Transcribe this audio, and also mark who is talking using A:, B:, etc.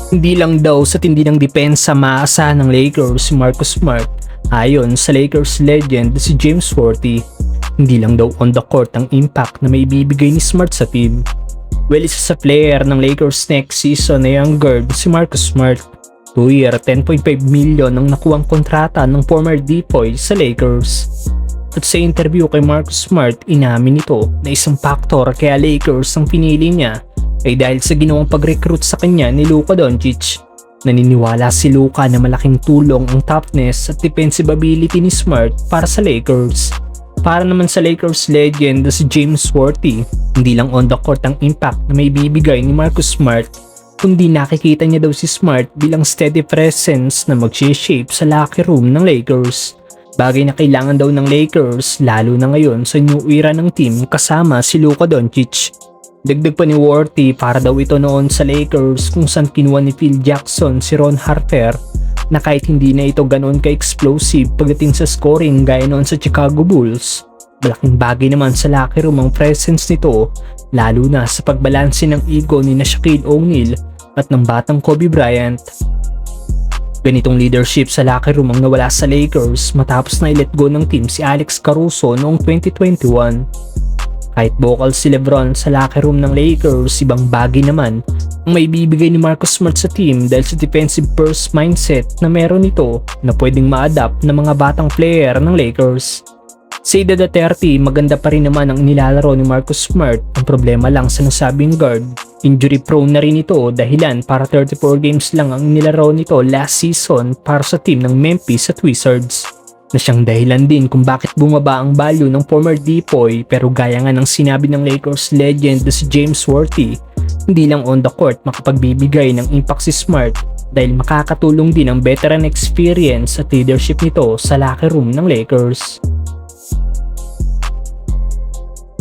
A: Hindi lang daw sa tindi ng depensa maasahan ng Lakers si Marcus Smart. Ayon sa Lakers legend si James Worthy, hindi lang daw on the court ang impact na may ibibigay ni Smart sa team. Well, isa sa player ng Lakers next season na young guard si Marcus Smart. 2-year, $10.5 million ang nakuwang kontrata ng former Depoy sa Lakers. At sa interview kay Marcus Smart, inamin nito na isang factor kaya Lakers ang pinili niya ay dahil sa ginawang pag-recruit sa kanya ni Luka Doncic. Naniniwala si Luka na malaking tulong ang toughness at defensive ability ni Smart para sa Lakers. Para naman sa Lakers legend na si James Worthy, hindi lang on the court ang impact na may bibigay ni Marcus Smart, kundi nakikita niya daw si Smart bilang steady presence na mag-shape sa locker room ng Lakers. Bagay na kailangan daw ng Lakers lalo na ngayon sa new era ng team kasama si Luka Doncic. Dagdag pa ni Worthy para daw ito noon sa Lakers kung saan kinuha ni Phil Jackson si Ron Harper na kahit hindi na ito ganoon ka-explosive pagdating sa scoring gaya noon sa Chicago Bulls. Malaking bagay naman sa locker room ang presence nito lalo na sa pagbalanse ng ego ni Shaquille O'Neal at ng batang Kobe Bryant. Ganitong leadership sa locker room ang nawala sa Lakers matapos na i-let go ng team si Alex Caruso noong 2021. Kahit vocal si LeBron sa locker room ng Lakers, ibang bagay naman ang may bibigay ni Marcus Smart sa team dahil sa defensive first mindset na meron nito na pwedeng ma-adapt ng mga batang player ng Lakers. Sa edad na 30, maganda pa rin naman ang nilalaro ni Marcus Smart. Ang problema lang sa nasabing guard, injury prone na rin ito dahilan para 34 games lang ang nilaro nito last season para sa team ng Memphis at Wizards. Na siyang dahilan din kung bakit bumaba ang value ng former Depoy, pero gaya nga ng sinabi ng Lakers legend na si James Worthy, hindi lang on the court makapagbibigay ng impact si Smart dahil makakatulong din ang veteran experience at leadership nito sa locker room ng Lakers.